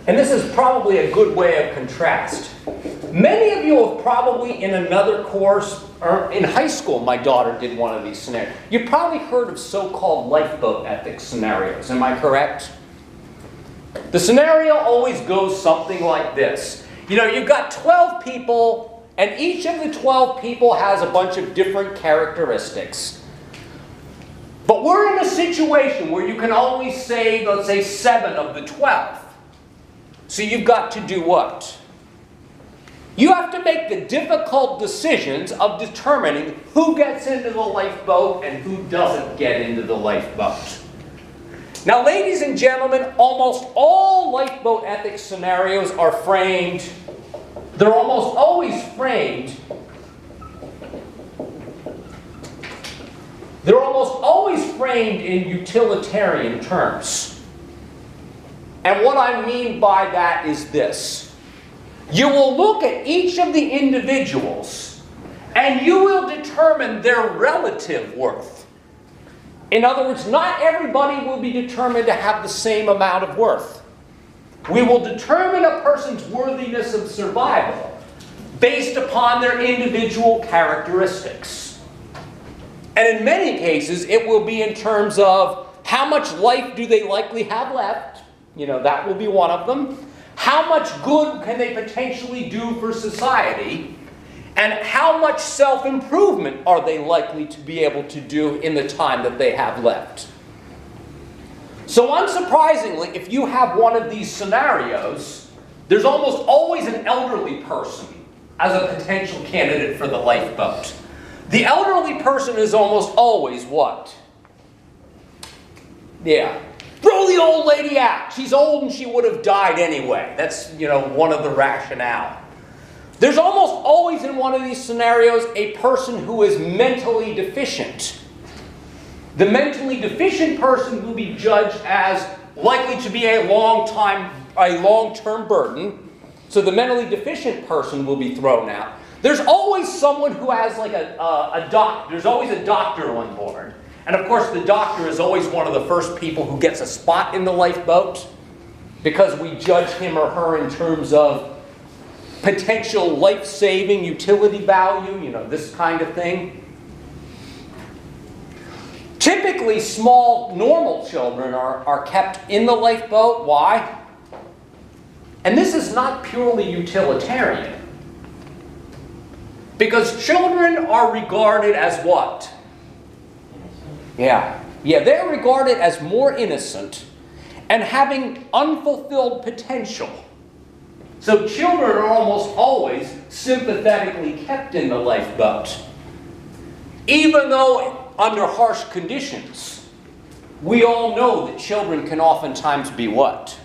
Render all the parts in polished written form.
And this is probably a good way of contrast. Many of you have probably in another course, or in high school, my daughter did one of these scenarios. You've probably heard of so-called lifeboat ethics scenarios, am I correct? The scenario always goes something like this. You know, you've got 12 people, and each of the 12 people has a bunch of different characteristics. But we're in a situation where you can only save, let's say, 7 of the 12. So you've got to do what? You have to make the difficult decisions of determining who gets into the lifeboat and who doesn't get into the lifeboat. Now, ladies and gentlemen, almost all lifeboat ethics scenarios are framed, they're almost always framed in utilitarian terms. And what I mean by that is this. You will look at each of the individuals and you will determine their relative worth. In other words, not everybody will be determined to have the same amount of worth. We will determine a person's worthiness of survival based upon their individual characteristics. And in many cases, it will be in terms of how much life do they likely have left. You know, that will be one of them. How much good can they potentially do for society? And how much self-improvement are they likely to be able to do in the time that they have left? So unsurprisingly, if you have one of these scenarios, there's almost always an elderly person as a potential candidate for the lifeboat. The elderly person is almost always what? Yeah. Throw the old lady out. She's old and she would have died anyway. That's, you know, one of the rationale. There's almost always in one of these scenarios a person who is mentally deficient. The mentally deficient person will be judged as likely to be a long-term burden. So the mentally deficient person will be thrown out. There's always someone who has like a doctor. There's always a doctor on board. And of course, the doctor is always one of the first people who gets a spot in the lifeboat because we judge him or her in terms of potential life-saving utility value, you know, this kind of thing. Typically, small, normal children are kept in the lifeboat. Why? And this is not purely utilitarian. Because children are regarded as what? Yeah, they're regarded as more innocent and having unfulfilled potential. So children are almost always sympathetically kept in the lifeboat. Even though under harsh conditions, we all know that children can oftentimes be what?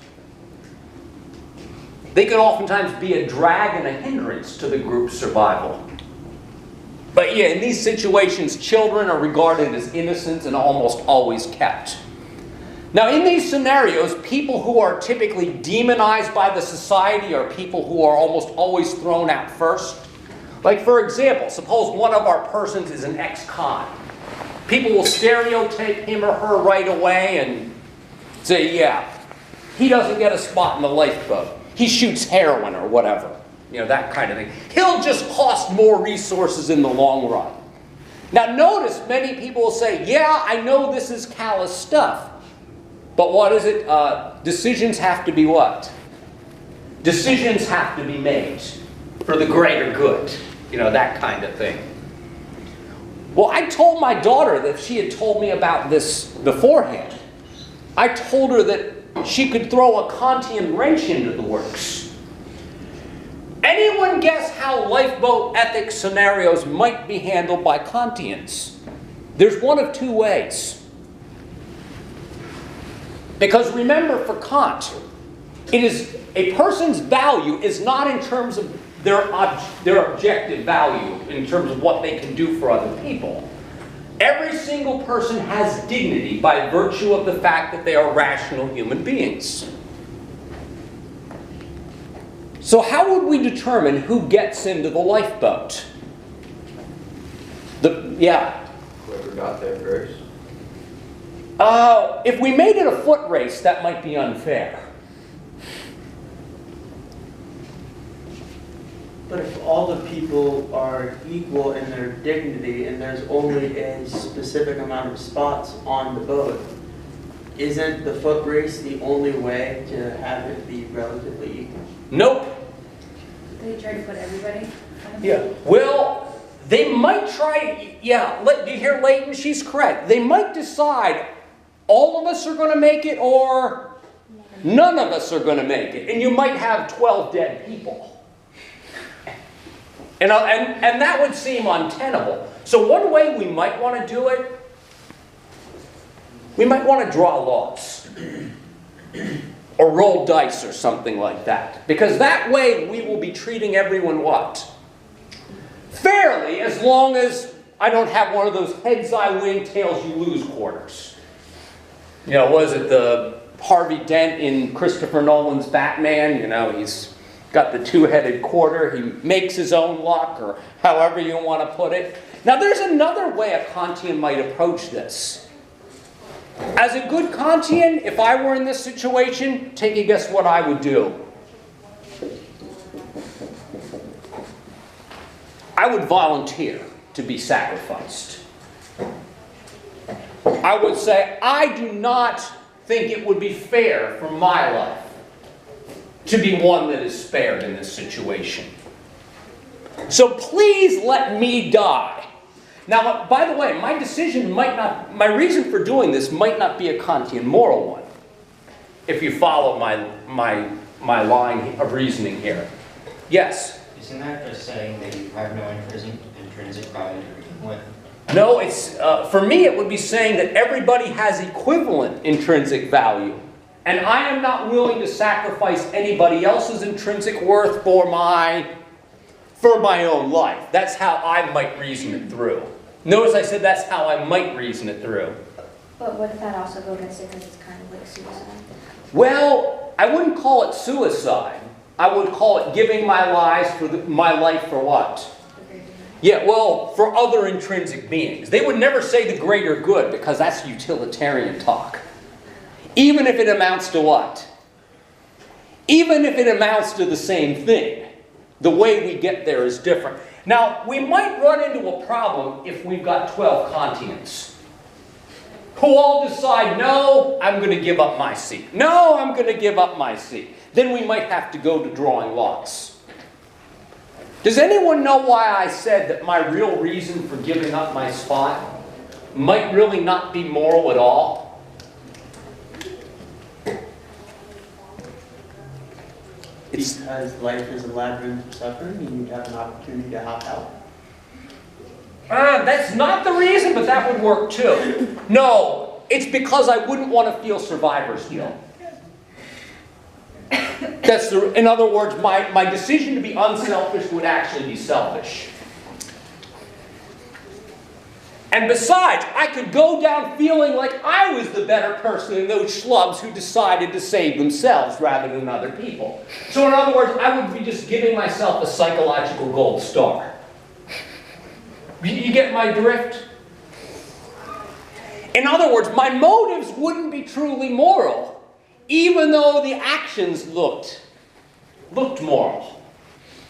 They can oftentimes be a drag and a hindrance to the group's survival. But yeah, in these situations, children are regarded as innocent and almost always kept. Now, in these scenarios, people who are typically demonized by the society are people who are almost always thrown out first. Like, for example, suppose one of our persons is an ex-con. People will stereotype him or her right away and say, yeah, he doesn't get a spot in the lifeboat. He shoots heroin or whatever. You know, that kind of thing. He'll just cost more resources in the long run. Now notice many people will say, yeah, I know this is callous stuff. But what is it? Decisions have to be what? Decisions have to be made for the greater good. You know, that kind of thing. Well, I told my daughter that she had told me about this beforehand. I told her that she could throw a Kantian wrench into the works. Anyone guess how lifeboat ethics scenarios might be handled by Kantians? There's one of two ways. Because remember, for Kant, it is a person's value is not in terms of their objective value, in terms of what they can do for other people. Every single person has dignity by virtue of the fact that they are rational human beings. So how would we determine who gets into the lifeboat? Whoever got there first. If we made it a foot race, that might be unfair. But if all the people are equal in their dignity and there's only a specific amount of spots on the boat, isn't the foot race the only way to have it be relatively equal? Nope. They try to put everybody? Yeah. Well, they might try, yeah, do you hear Leighton? She's correct. They might decide all of us are going to make it or none of us are going to make it. And you might have 12 dead people. And that would seem untenable. So one way we might want to do it, we might want to draw lots. Or roll dice or something like that. Because that way we will be treating everyone what? Fairly, as long as I don't have one of those heads I win, tails you lose quarters. You know, was it the Harvey Dent in Christopher Nolan's Batman? You know, he's got the two-headed quarter. He makes his own luck, or however you want to put it. Now, there's another way a Kantian might approach this. As a good Kantian, if I were in this situation, take a guess what I would do. I would volunteer to be sacrificed. I would say, I do not think it would be fair for my life to be one that is spared in this situation. So please let me die. Now, by the way, my decision might not, my reason for doing this might not be a Kantian moral one, if you follow my line of reasoning here. Yes? Isn't that just saying that you have no intrinsic value to begin with? No, it's, for me it would be saying that everybody has equivalent intrinsic value. And I am not willing to sacrifice anybody else's intrinsic worth for my own life. That's how I might reason it through. Notice I said that's how I might reason it through. But what if that also go against it because it's kind of like suicide? Well, I wouldn't call it suicide. I would call it giving my life for what? Yeah, well, for other intrinsic beings. They would never say the greater good because that's utilitarian talk. Even if it amounts to what? Even if it amounts to the same thing. The way we get there is different. Now, we might run into a problem if we've got 12 Kantians who all decide, no, I'm going to give up my seat. No, I'm going to give up my seat. Then we might have to go to drawing lots. Does anyone know why I said that my real reason for giving up my spot might really not be moral at all? Because life is a labyrinth of suffering and you have an opportunity to hop out. That's not the reason, but that would work too. No, it's because I wouldn't want to feel survivor's guilt. In other words, my decision to be unselfish would actually be selfish. And besides, I could go down feeling like I was the better person than those schlubs who decided to save themselves rather than other people. So in other words, I would be just giving myself a psychological gold star. You get my drift? In other words, my motives wouldn't be truly moral, even though the actions looked moral.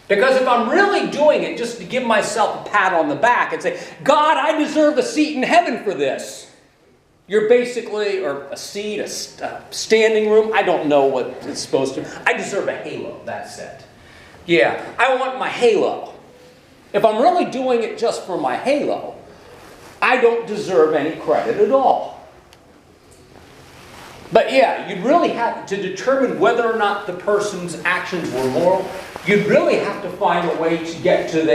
Because if I'm really doing it just to give myself a pat on the back and say, God, I deserve a seat in heaven for this. You're basically, or a seat, a standing room, I don't know what it's supposed to. I deserve a halo, that's it. Yeah, I want my halo. If I'm really doing it just for my halo, I don't deserve any credit at all. But yeah, you'd really have to determine whether or not the person's actions were moral. You'd really have to find a way to get to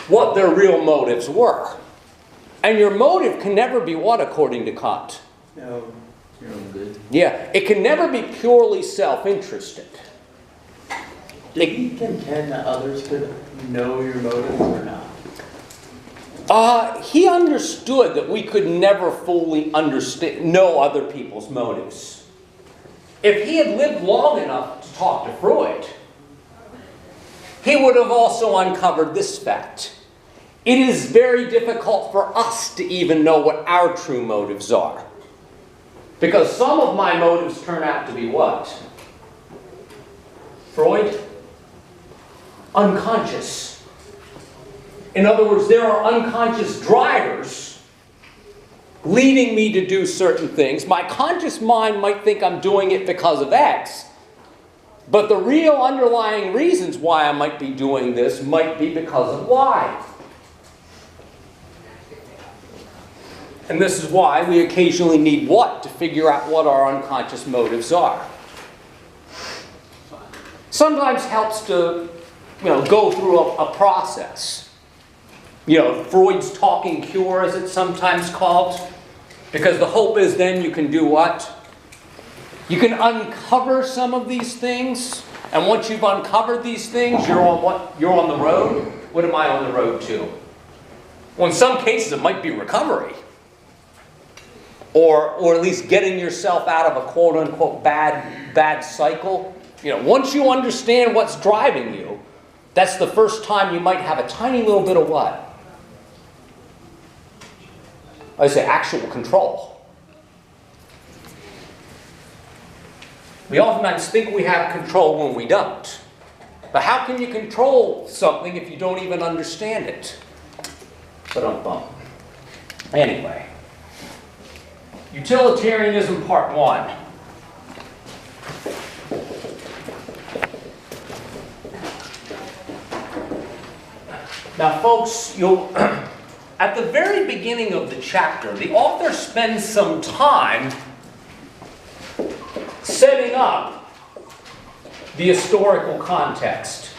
what their real motives were. And your motive can never be what, according to Kant? No, your own good. Yeah, it can never be purely self-interested. Did he contend that others could know your motives or not? He understood that we could never fully know other people's motives. If he had lived long enough to talk to Freud, he would have also uncovered this fact. It is very difficult for us to even know what our true motives are. Because some of my motives turn out to be what? Freud? unconscious. In other words, there are unconscious drivers leading me to do certain things. My conscious mind might think I'm doing it because of X, but the real underlying reasons why I might be doing this might be because of Y. And this is why we occasionally need what to figure out what our unconscious motives are. Sometimes helps to, go through a process. Freud's talking cure, as it's sometimes called, because the hope is then you can do what? You can uncover some of these things, and once you've uncovered these things, you're on what? You're on the road. What am I on the road to? Well, in some cases, it might be recovery, or at least getting yourself out of a quote-unquote bad cycle. Once you understand what's driving you, that's the first time you might have a tiny little bit of what? I say actual control. We oftentimes think we have control when we don't. But how can you control something if you don't even understand it? Anyway, Utilitarianism Part 1. Now, folks, at the very beginning of the chapter, the author spends some time setting up the historical context.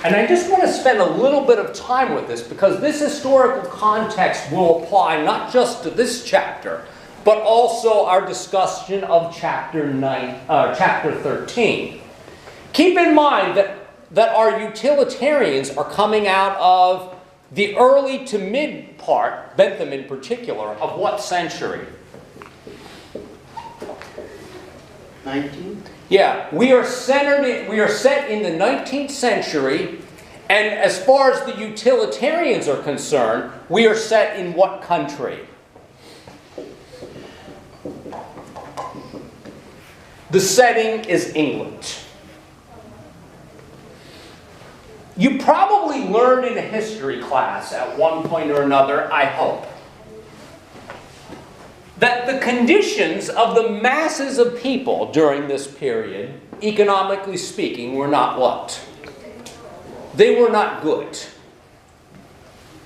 And I just want to spend a little bit of time with this because this historical context will apply not just to this chapter, but also our discussion of chapter 13. Keep in mind that our utilitarians are coming out of the early to mid part, Bentham in particular, of what century? 19th? Yeah, we are set in the 19th century, and as far as the utilitarians are concerned, we are set in what country? The setting is England. You probably learned in a history class at one point or another, I hope, that the conditions of the masses of people during this period, economically speaking, were not what? They were not good.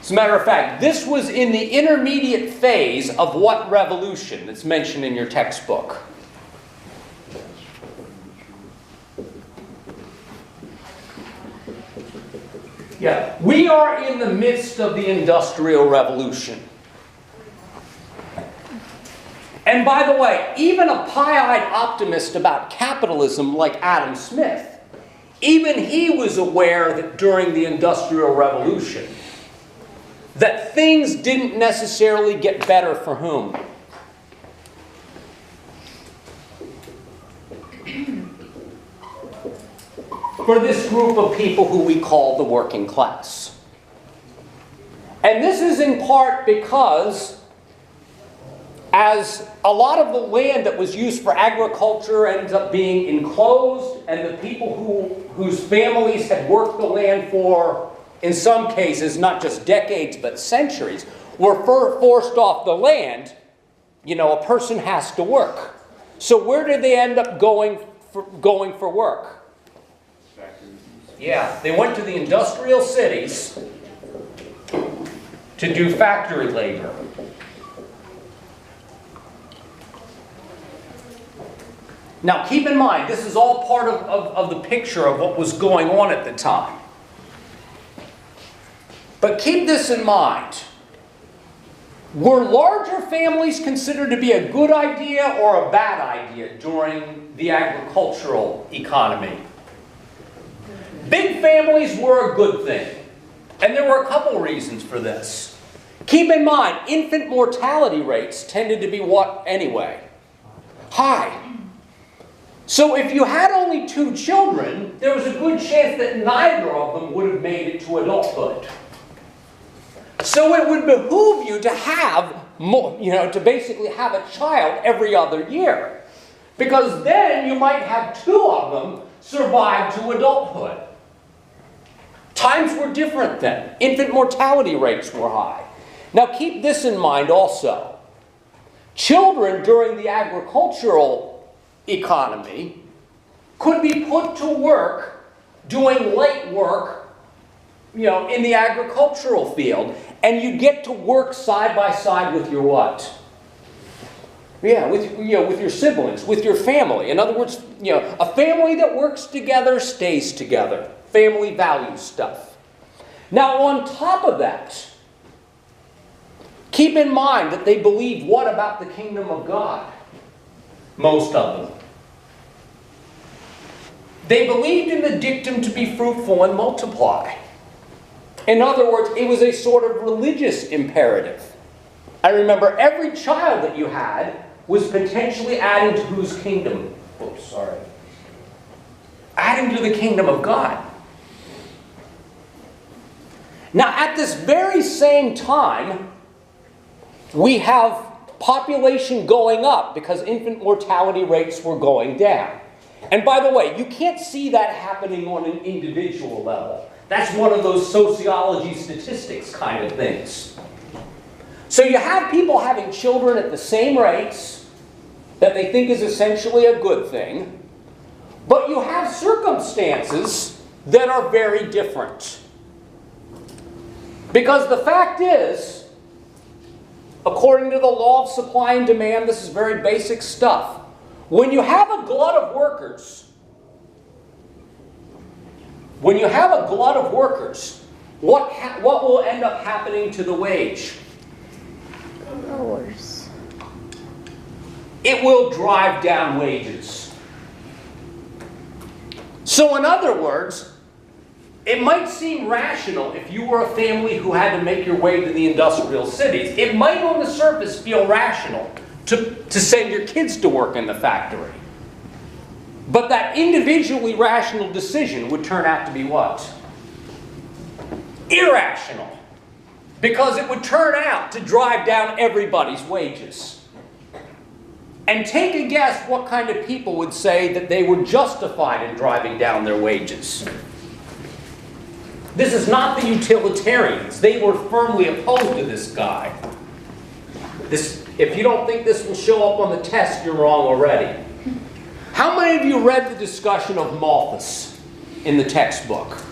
As a matter of fact, this was in the intermediate phase of what revolution that's mentioned in your textbook? Yeah, we are in the midst of the Industrial Revolution. And by the way, even a pie-eyed optimist about capitalism like Adam Smith, even he was aware that during the Industrial Revolution, that things didn't necessarily get better for whom? For this group of people who we call the working class. And this is in part because as a lot of the land that was used for agriculture ends up being enclosed, and the people whose families had worked the land for, in some cases, not just decades but centuries, were forced off the land, a person has to work. So where did they end up going for work? Yeah, they went to the industrial cities to do factory labor. Now keep in mind, this is all part of the picture of what was going on at the time. But keep this in mind. Were larger families considered to be a good idea or a bad idea during the agricultural economy? Big families were a good thing. And there were a couple reasons for this. Keep in mind, infant mortality rates tended to be what anyway? High. So if you had only 2 children, there was a good chance that neither of them would have made it to adulthood. So it would behoove you to have more, to basically have a child every other year. Because then you might have 2 of them, survived to adulthood. Times were different then. Infant mortality rates were high. Now keep this in mind also. Children during the agricultural economy could be put to work doing light work, in the agricultural field, and you get to work side by side with your what? Yeah, with your siblings, with your family. In other words, a family that works together stays together. Family value stuff. Now, on top of that, keep in mind that they believe what about the kingdom of God? Most of them. They believed in the dictum to be fruitful and multiply. In other words, it was a sort of religious imperative. I remember every child that you had was potentially adding to whose kingdom? Adding to the kingdom of God. Now, at this very same time, we have population going up because infant mortality rates were going down. And by the way, you can't see that happening on an individual level. That's one of those sociology statistics kind of things. So you have people having children at the same rates that they think is essentially a good thing, but you have circumstances that are very different. Because the fact is, according to the law of supply and demand, this is very basic stuff. When you have a glut of workers, what will end up happening to the wage? Lowers. It will drive down wages. So in other words, it might seem rational if you were a family who had to make your way to the industrial cities. It might on the surface feel rational to send your kids to work in the factory. But that individually rational decision would turn out to be what? Irrational. Because it would turn out to drive down everybody's wages. And take a guess what kind of people would say that they were justified in driving down their wages. This is not the utilitarians. They were firmly opposed to this guy. If you don't think this will show up on the test, you're wrong already. How many of you read the discussion of Malthus in the textbook?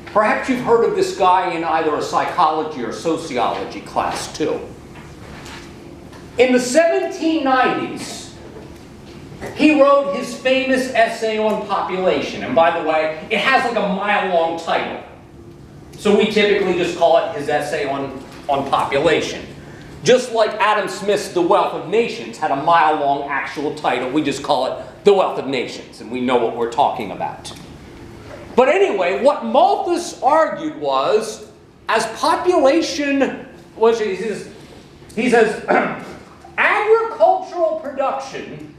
Perhaps you've heard of this guy in either a psychology or sociology class too. In the 1790s, he wrote his famous essay on population. And by the way, it has like a mile-long title. So we typically just call it his essay on population. Just like Adam Smith's The Wealth of Nations had a mile-long actual title, we just call it The Wealth of Nations, and we know what we're talking about. But anyway, what Malthus argued was, as population, he says, agricultural production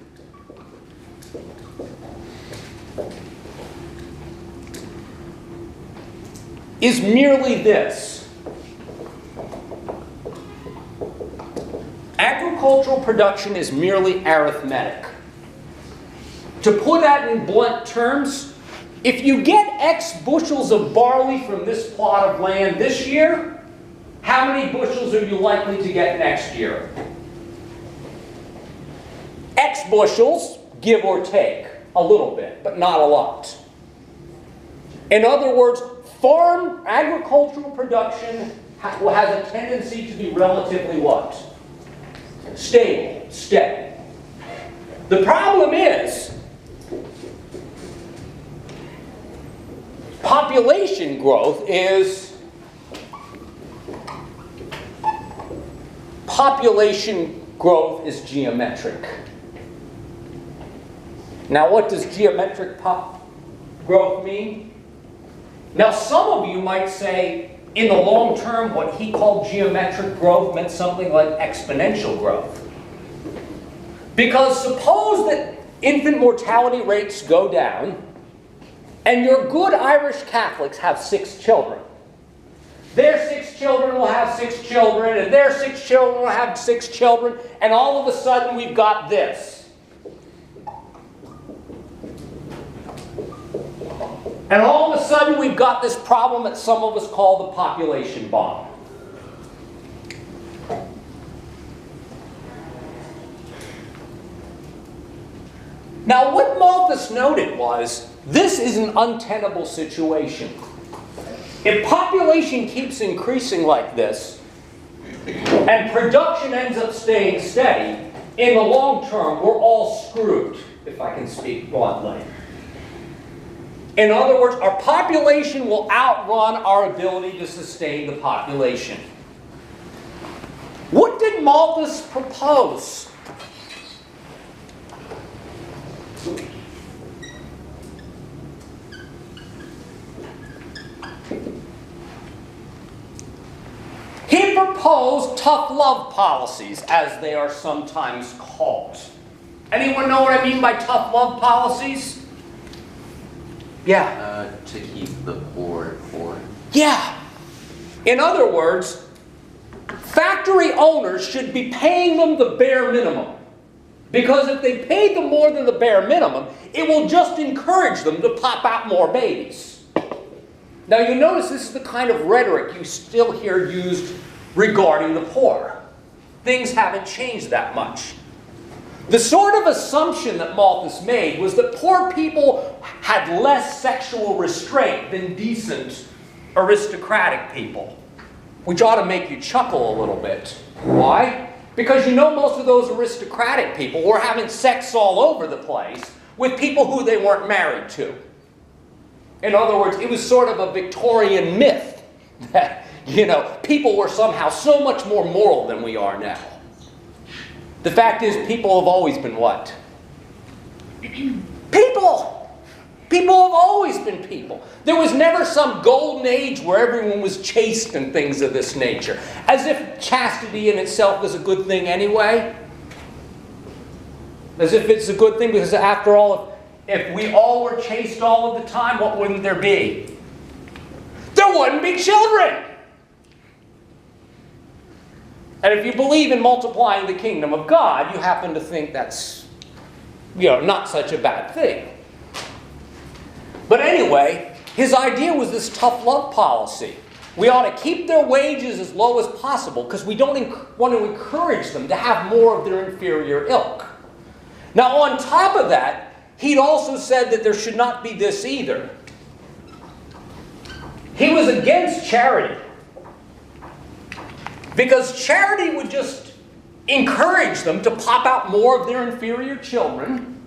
is merely this. Agricultural production is merely arithmetic. To put that in blunt terms, if you get X bushels of barley from this plot of land this year, how many bushels are you likely to get next year? X bushels, give or take, a little bit, but not a lot. In other words, farm agricultural production has a tendency to be relatively what? Stable, steady. The problem is, population growth is geometric. Now, what does geometric growth mean? Now, some of you might say, in the long term, what he called geometric growth meant something like exponential growth. Because suppose that infant mortality rates go down, and your good Irish Catholics have 6 children. Their 6 children will have 6 children, and their 6 children will have 6 children, and all of a sudden we've got this. And all of a sudden we've got this problem that some of us call the population bomb. Now what Malthus noted was, this is an untenable situation. If population keeps increasing like this, and production ends up staying steady, in the long term, we're all screwed, if I can speak bluntly. In other words, our population will outrun our ability to sustain the population. What did Malthus propose? He proposed tough love policies, as they are sometimes called. Anyone know what I mean by tough love policies? Yeah. To keep the poor poor. Yeah. In other words, factory owners should be paying them the bare minimum. Because if they paid them more than the bare minimum, it will just encourage them to pop out more babies. Now you notice this is the kind of rhetoric you still hear used regarding the poor. Things haven't changed that much. The sort of assumption that Malthus made was that poor people had less sexual restraint than decent aristocratic people. Which ought to make you chuckle a little bit. Why? Because you know most of those aristocratic people were having sex all over the place with people who they weren't married to. In other words, it was sort of a Victorian myth that, people were somehow so much more moral than we are now. The fact is, people have always been what? People! People have always been people. There was never some golden age where everyone was chaste and things of this nature. As if chastity in itself is a good thing anyway. As if it's a good thing, because after all, if we all were chaste all of the time, what wouldn't there be? There wouldn't be children! And if you believe in multiplying the kingdom of God, you happen to think that's, not such a bad thing. But anyway, his idea was this tough love policy. We ought to keep their wages as low as possible because we don't want to encourage them to have more of their inferior ilk. Now on top of that, he'd also said that there should not be this either. He was against charity. Because charity would just encourage them to pop out more of their inferior children.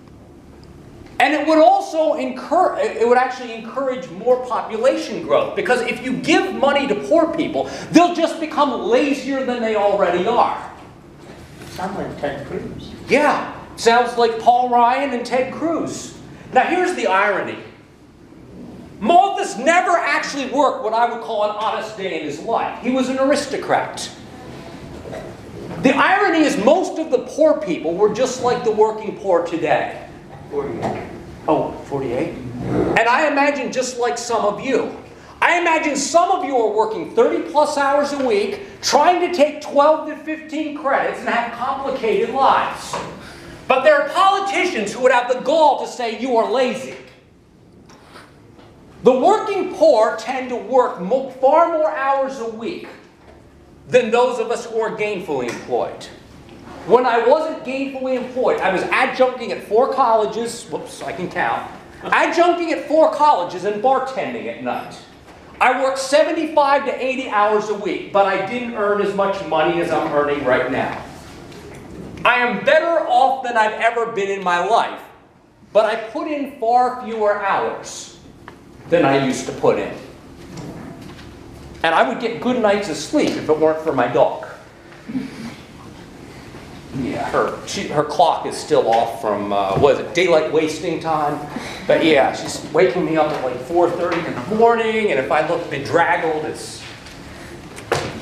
And it would also actually encourage more population growth. Because if you give money to poor people, they'll just become lazier than they already are. Sounds like Ted Cruz. Yeah, sounds like Paul Ryan and Ted Cruz. Now here's the irony. Malthus never actually worked what I would call an honest day in his life. He was an aristocrat. The irony is most of the poor people were just like the working poor today. 48. Oh, 48? And I imagine just like some of you. I imagine some of you are working 30 plus hours a week, trying to take 12 to 15 credits and have complicated lives. But there are politicians who would have the gall to say you are lazy. The working poor tend to work far more hours a week than those of us who are gainfully employed. When I wasn't gainfully employed, I was adjuncting at 4 colleges. Whoops, I can count. Adjuncting at 4 colleges and bartending at night. I worked 75 to 80 hours a week, but I didn't earn as much money as I'm earning right now. I am better off than I've ever been in my life, but I put in far fewer hours than I used to put in. And I would get good nights of sleep if it weren't for my dog. Yeah, her clock is still off from, daylight wasting time? But yeah, she's waking me up at like 4:30 in the morning, and if I look bedraggled, it's...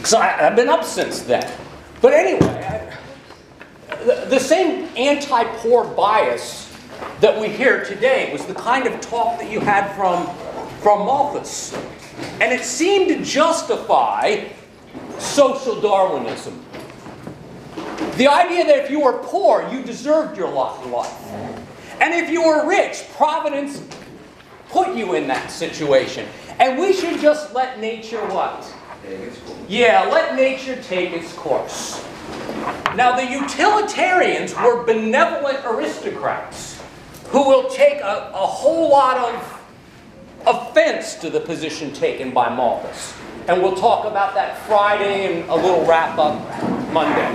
So I've been up since then. But anyway, the same anti-poor bias that we hear today was the kind of talk that you had from Malthus. And it seemed to justify social Darwinism. The idea that if you were poor, you deserved your lot in life. And if you were rich, Providence put you in that situation. And we should just let nature what? Yeah, let nature take its course. Now, the utilitarians were benevolent aristocrats who will take a whole lot of offense to the position taken by Malthus. And we'll talk about that Friday and a little wrap-up Monday.